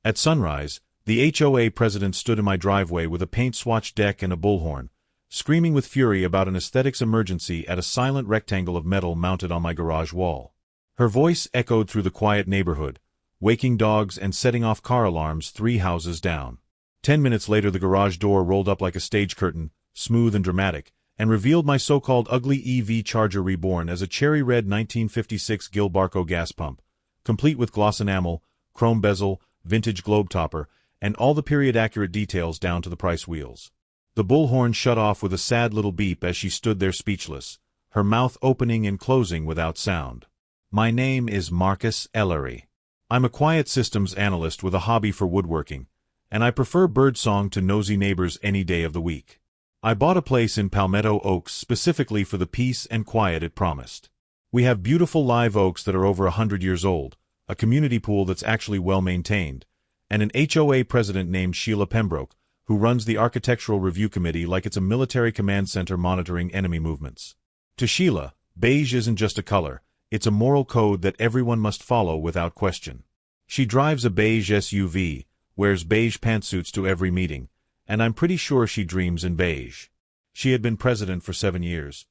At sunrise, the HOA president stood in my driveway with a paint-swatched deck and a bullhorn, screaming with fury about an aesthetics emergency at a silent rectangle of metal mounted on my garage wall. Her voice echoed through the quiet neighborhood, waking dogs and setting off car alarms 3 houses down. 10 minutes later the garage door rolled up like a stage curtain, smooth and dramatic, and revealed my so-called ugly EV Charger reborn as a cherry-red 1956 Gilbarco gas pump, complete with gloss enamel, chrome bezel, vintage globe topper, and all the period-accurate details down to the price wheels. The bullhorn shut off with a sad little beep as she stood there speechless, her mouth opening and closing without sound. My name is Marcus Ellery. I'm a quiet systems analyst with a hobby for woodworking, and I prefer birdsong to nosy neighbors any day of the week. I bought a place in Palmetto Oaks specifically for the peace and quiet it promised. We have beautiful live oaks that are over 100 years old, a community pool that's actually well-maintained, and an HOA president named Sheila Pembroke, who runs the Architectural Review Committee like it's a military command center monitoring enemy movements. To Sheila, beige isn't just a color, it's a moral code that everyone must follow without question. She drives a beige SUV, wears beige pantsuits to every meeting, and I'm pretty sure she dreams in beige. She had been president for 7 years,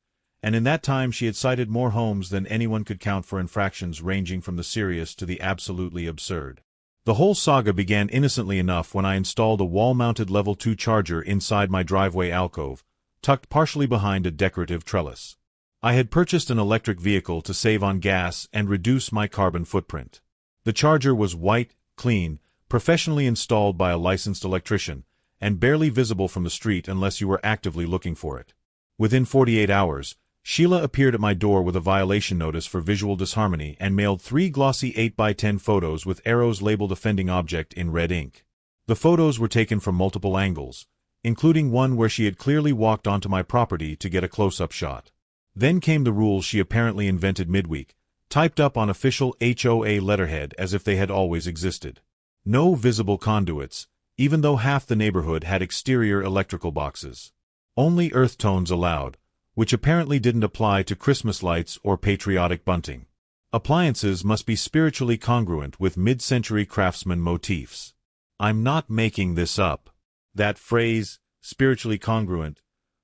and in that time she had cited more homes than anyone could count for infractions ranging from the serious to the absolutely absurd. The whole saga began innocently enough when I installed a wall-mounted level 2 charger inside my driveway alcove, tucked partially behind a decorative trellis. I had purchased an electric vehicle to save on gas and reduce my carbon footprint. The charger was white, clean, professionally installed by a licensed electrician, and barely visible from the street unless you were actively looking for it. Within 48 hours, Sheila appeared at my door with a violation notice for visual disharmony and mailed 3 glossy 8x10 photos with arrows labeled offending object in red ink. The photos were taken from multiple angles, including one where she had clearly walked onto my property to get a close-up shot. Then came the rules she apparently invented midweek, typed up on official HOA letterhead as if they had always existed. No visible conduits, even though half the neighborhood had exterior electrical boxes. Only earth tones allowed, which apparently didn't apply to Christmas lights or patriotic bunting. Appliances must be spiritually congruent with mid-century craftsman motifs. I'm not making this up. That phrase, spiritually congruent,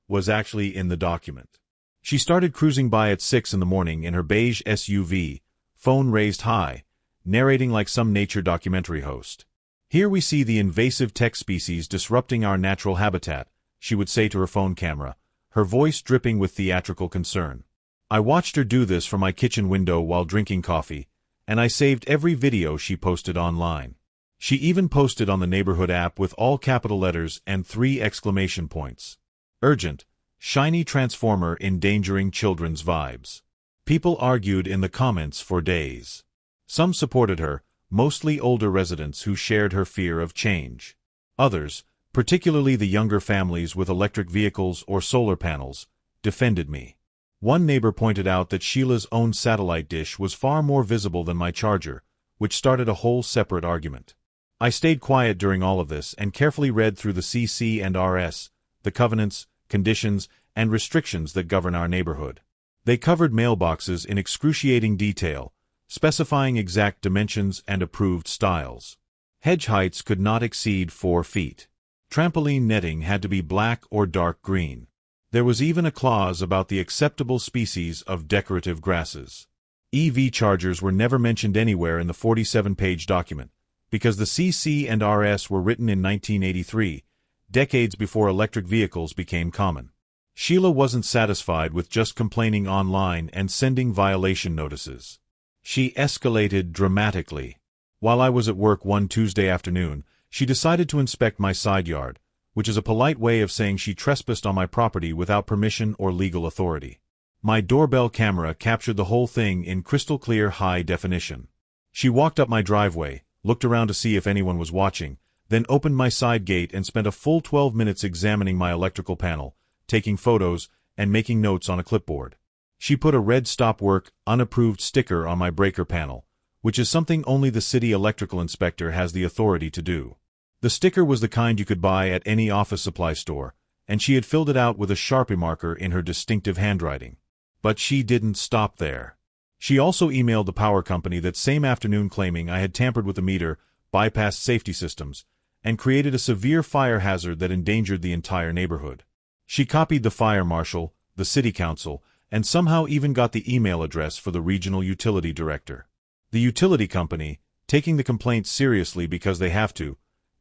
was actually in the document. She started cruising by at 6 in the morning in her beige SUV, phone raised high, narrating like some nature documentary host. Here we see the invasive tech species disrupting our natural habitat, she would say to her phone camera, her voice dripping with theatrical concern. I watched her do this from my kitchen window while drinking coffee, and I saved every video she posted online. She even posted on the neighborhood app with all capital letters and 3 exclamation points. Urgent, shiny transformer endangering children's vibes. People argued in the comments for days. Some supported her, mostly older residents who shared her fear of change. Others, particularly the younger families with electric vehicles or solar panels, defended me. One neighbor pointed out that Sheila's own satellite dish was far more visible than my charger, which started a whole separate argument. I stayed quiet during all of this and carefully read through the CC and RS, the covenants, conditions, and restrictions that govern our neighborhood. They covered mailboxes in excruciating detail, specifying exact dimensions and approved styles. Hedge heights could not exceed 4 feet. Trampoline netting had to be black or dark green. There was even a clause about the acceptable species of decorative grasses. EV chargers were never mentioned anywhere in the 47-page document, because the CC and RS were written in 1983, decades before electric vehicles became common. Sheila wasn't satisfied with just complaining online and sending violation notices. She escalated dramatically. While I was at work one Tuesday afternoon, she decided to inspect my side yard, which is a polite way of saying she trespassed on my property without permission or legal authority. My doorbell camera captured the whole thing in crystal-clear high definition. She walked up my driveway, looked around to see if anyone was watching, then opened my side gate and spent a full 12 minutes examining my electrical panel, taking photos, and making notes on a clipboard. She put a red stop work, unapproved sticker on my breaker panel, which is something only the city electrical inspector has the authority to do. The sticker was the kind you could buy at any office supply store, and she had filled it out with a Sharpie marker in her distinctive handwriting. But she didn't stop there. She also emailed the power company that same afternoon claiming I had tampered with the meter, bypassed safety systems, and created a severe fire hazard that endangered the entire neighborhood. She copied the fire marshal, the city council, and somehow even got the email address for the regional utility director. The utility company, taking the complaint seriously because they have to,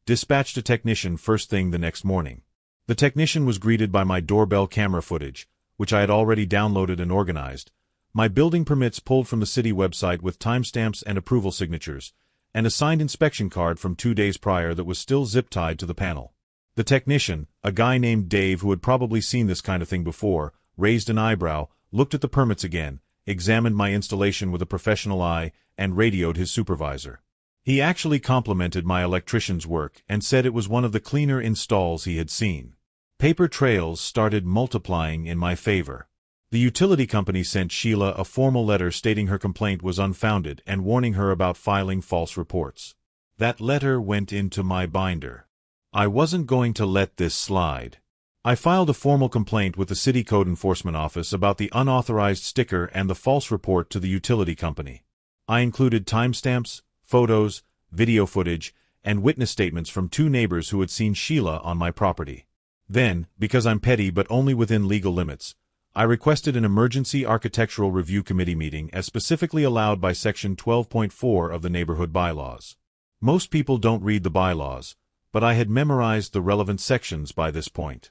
dispatched a technician first thing the next morning. The technician was greeted by my doorbell camera footage, which I had already downloaded and organized, my building permits pulled from the city website with timestamps and approval signatures, and a signed inspection card from 2 days prior that was still zip-tied to the panel. The technician, a guy named Dave who had probably seen this kind of thing before, raised an eyebrow, looked at the permits again, examined my installation with a professional eye, and radioed his supervisor. He actually complimented my electrician's work and said it was one of the cleaner installs he had seen. Paper trails started multiplying in my favor. The utility company sent Sheila a formal letter stating her complaint was unfounded and warning her about filing false reports. That letter went into my binder. I wasn't going to let this slide. I filed a formal complaint with the City Code Enforcement Office about the unauthorized sticker and the false report to the utility company. I included timestamps, photos, video footage, and witness statements from 2 neighbors who had seen Sheila on my property. Then, because I'm petty but only within legal limits, I requested an emergency architectural review committee meeting as specifically allowed by Section 12.4 of the neighborhood bylaws. Most people don't read the bylaws, but I had memorized the relevant sections by this point.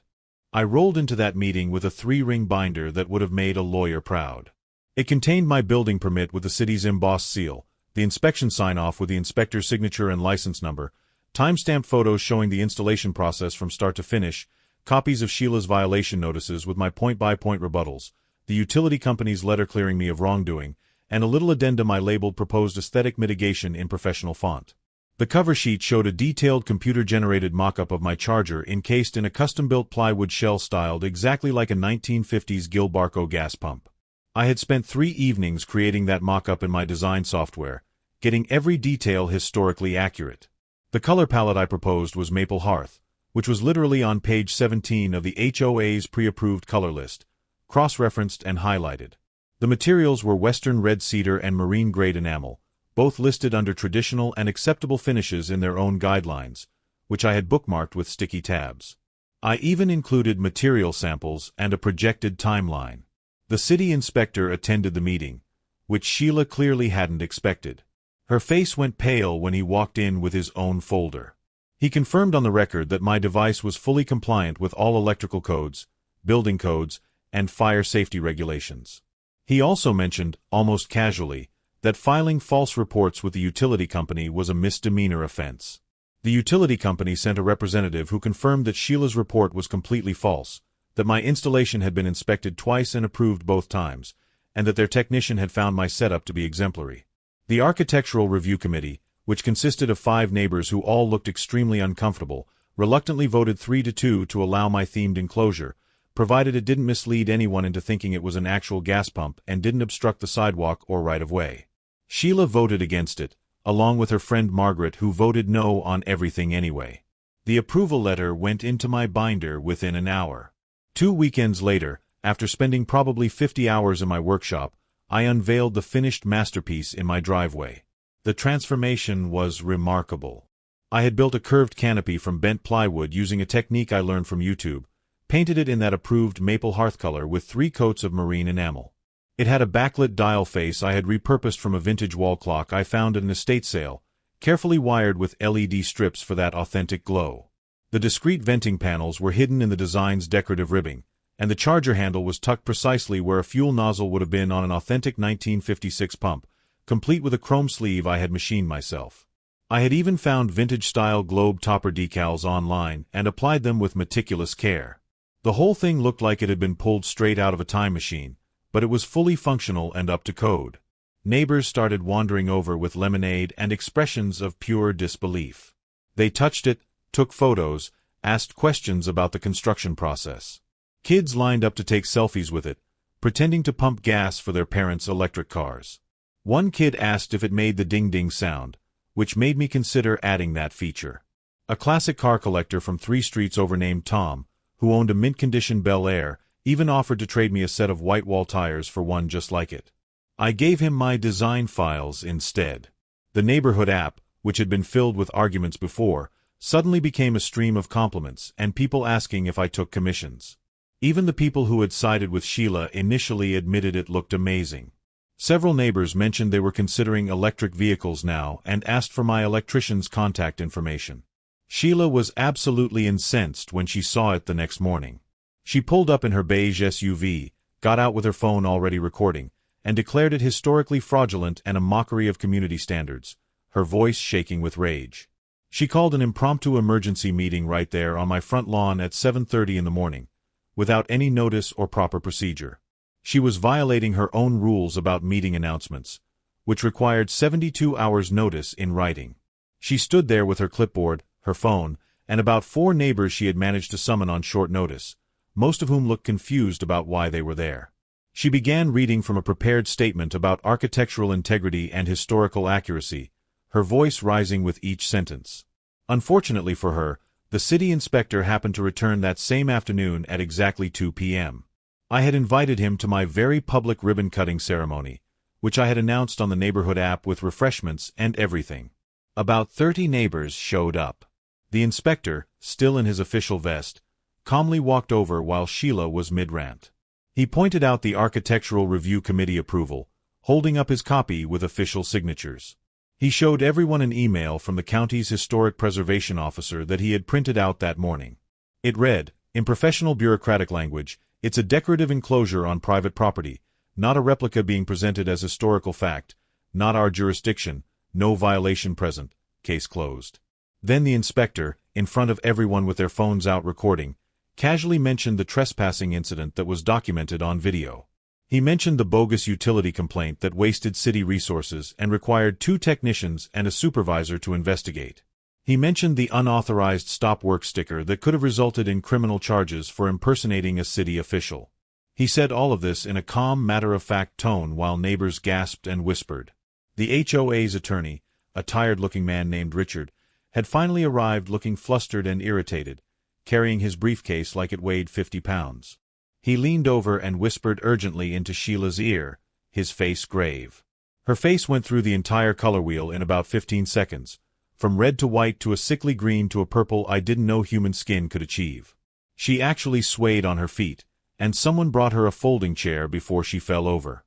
I rolled into that meeting with a 3-ring binder that would have made a lawyer proud. It contained my building permit with the city's embossed seal, the inspection sign-off with the inspector's signature and license number, timestamp photos showing the installation process from start to finish, copies of Sheila's violation notices with my point-by-point rebuttals, the utility company's letter clearing me of wrongdoing, and a little addendum I labeled proposed aesthetic mitigation in professional font. The cover sheet showed a detailed computer-generated mock-up of my charger encased in a custom-built plywood shell styled exactly like a 1950s Gilbarco gas pump. I had spent 3 evenings creating that mock-up in my design software, getting every detail historically accurate. The color palette I proposed was maple hearth, which was literally on page 17 of the HOA's pre-approved color list, cross-referenced and highlighted. The materials were western red cedar and marine-grade enamel, both listed under traditional and acceptable finishes in their own guidelines, which I had bookmarked with sticky tabs. I even included material samples and a projected timeline. The city inspector attended the meeting, which Sheila clearly hadn't expected. Her face went pale when he walked in with his own folder. He confirmed on the record that my device was fully compliant with all electrical codes, building codes, and fire safety regulations. He also mentioned, almost casually, that filing false reports with the utility company was a misdemeanor offense. The utility company sent a representative who confirmed that Sheila's report was completely false, that my installation had been inspected twice and approved both times, and that their technician had found my setup to be exemplary. The Architectural Review Committee, which consisted of 5 neighbors who all looked extremely uncomfortable, reluctantly voted 3-2 to allow my themed enclosure, provided it didn't mislead anyone into thinking it was an actual gas pump and didn't obstruct the sidewalk or right-of-way. Sheila voted against it, along with her friend Margaret, who voted no on everything anyway. The approval letter went into my binder within an hour. 2 weekends later, after spending probably 50 hours in my workshop, I unveiled the finished masterpiece in my driveway. The transformation was remarkable. I had built a curved canopy from bent plywood using a technique I learned from YouTube, painted it in that approved maple hearth color with 3 coats of marine enamel. It had a backlit dial face I had repurposed from a vintage wall clock I found at an estate sale, carefully wired with LED strips for that authentic glow. The discrete venting panels were hidden in the design's decorative ribbing, and the charger handle was tucked precisely where a fuel nozzle would have been on an authentic 1956 pump, complete with a chrome sleeve I had machined myself. I had even found vintage-style globe topper decals online and applied them with meticulous care. The whole thing looked like it had been pulled straight out of a time machine, but it was fully functional and up to code. Neighbors started wandering over with lemonade and expressions of pure disbelief. They touched it, took photos, asked questions about the construction process. Kids lined up to take selfies with it, pretending to pump gas for their parents' electric cars. One kid asked if it made the ding-ding sound, which made me consider adding that feature. A classic car collector from 3 streets over named Tom, who owned a mint-condition Bel Air, even offered to trade me a set of white wall tires for one just like it. I gave him my design files instead. The neighborhood app, which had been filled with arguments before, suddenly became a stream of compliments and people asking if I took commissions. Even the people who had sided with Sheila initially admitted it looked amazing. Several neighbors mentioned they were considering electric vehicles now and asked for my electrician's contact information. Sheila was absolutely incensed when she saw it the next morning. She pulled up in her beige SUV, got out with her phone already recording, and declared it historically fraudulent and a mockery of community standards, her voice shaking with rage. She called an impromptu emergency meeting right there on my front lawn at 7:30 in the morning, without any notice or proper procedure. She was violating her own rules about meeting announcements, which required 72 hours notice in writing. She stood there with her clipboard, her phone, and about 4 neighbors she had managed to summon on short notice, most of whom looked confused about why they were there. She began reading from a prepared statement about architectural integrity and historical accuracy, her voice rising with each sentence. Unfortunately for her, the city inspector happened to return that same afternoon at exactly 2 p.m. I had invited him to my very public ribbon-cutting ceremony, which I had announced on the neighborhood app with refreshments and everything. About 30 neighbors showed up. The inspector, still in his official vest, calmly walked over while Sheila was mid-rant. He pointed out the Architectural Review Committee approval, holding up his copy with official signatures. He showed everyone an email from the county's historic preservation officer that he had printed out that morning. It read, in professional bureaucratic language, "It's a decorative enclosure on private property, not a replica being presented as historical fact, not our jurisdiction, no violation present, case closed." Then the inspector, in front of everyone with their phones out recording, casually mentioned the trespassing incident that was documented on video. He mentioned the bogus utility complaint that wasted city resources and required 2 technicians and a supervisor to investigate. He mentioned the unauthorized stop work sticker that could have resulted in criminal charges for impersonating a city official. He said all of this in a calm, matter-of-fact tone while neighbors gasped and whispered. The HOA's attorney, a tired-looking man named Richard, had finally arrived looking flustered and irritated, carrying his briefcase like it weighed 50 pounds. He leaned over and whispered urgently into Sheila's ear, his face grave. Her face went through the entire color wheel in about 15 seconds, from red to white to a sickly green to a purple I didn't know human skin could achieve. She actually swayed on her feet, and someone brought her a folding chair before she fell over.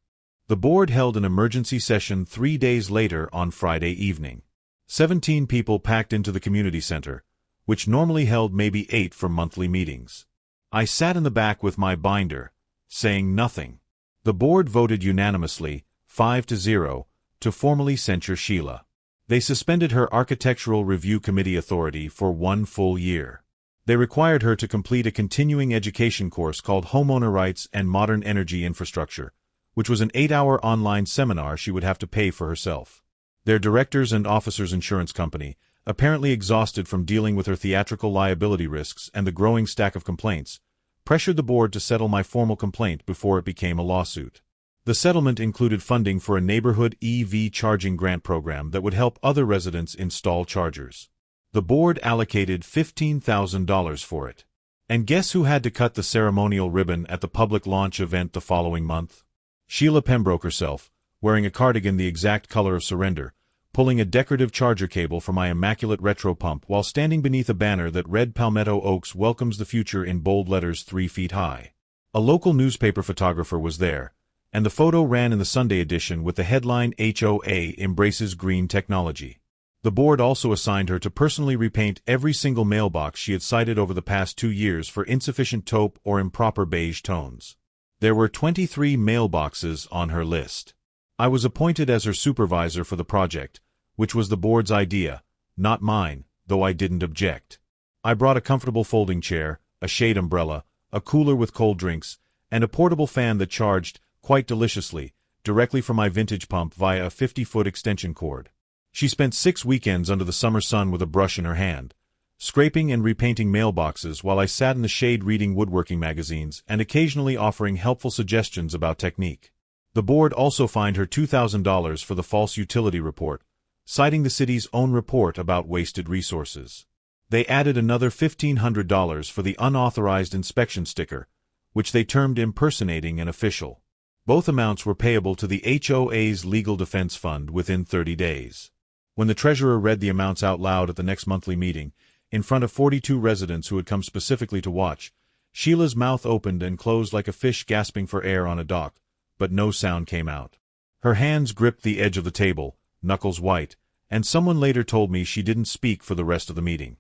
The board held an emergency session 3 days later on Friday evening. 17 people packed into the community center, which normally held maybe 8 for monthly meetings. I sat in the back with my binder, saying nothing. The board voted unanimously, 5-0, to formally censure Sheila. They suspended her Architectural Review Committee authority for 1 full year. They required her to complete a continuing education course called Homeowner Rights and Modern Energy Infrastructure, which was an 8-hour online seminar she would have to pay for herself. Their directors and officers' insurance company, apparently exhausted from dealing with her theatrical liability risks and the growing stack of complaints, pressured the board to settle my formal complaint before it became a lawsuit. The settlement included funding for a neighborhood EV charging grant program that would help other residents install chargers. The board allocated $15,000 for it. And guess who had to cut the ceremonial ribbon at the public launch event the following month? Sheila Pembroke herself, wearing a cardigan the exact color of surrender, pulling a decorative charger cable from my immaculate retro pump while standing beneath a banner that read Palmetto Oaks welcomes the future in bold letters 3 feet high. A local newspaper photographer was there, and the photo ran in the Sunday edition with the headline HOA embraces green technology. The board also assigned her to personally repaint every single mailbox she had cited over the past 2 years for insufficient taupe or improper beige tones. There were 23 mailboxes on her list. I was appointed as her supervisor for the project, which was the board's idea, not mine, though I didn't object. I brought a comfortable folding chair, a shade umbrella, a cooler with cold drinks, and a portable fan that charged, quite deliciously, directly from my vintage pump via a 50-foot extension cord. She spent 6 weekends under the summer sun with a brush in her hand, scraping and repainting mailboxes while I sat in the shade reading woodworking magazines and occasionally offering helpful suggestions about technique. The board also fined her $2,000 for the false utility report, citing the city's own report about wasted resources. They added another $1,500 for the unauthorized inspection sticker, which they termed impersonating an official. Both amounts were payable to the HOA's Legal Defense Fund within 30 days. When the treasurer read the amounts out loud at the next monthly meeting, in front of 42 residents who had come specifically to watch, Sheila's mouth opened and closed like a fish gasping for air on a dock, but no sound came out. Her hands gripped the edge of the table, knuckles white, and someone later told me she didn't speak for the rest of the meeting.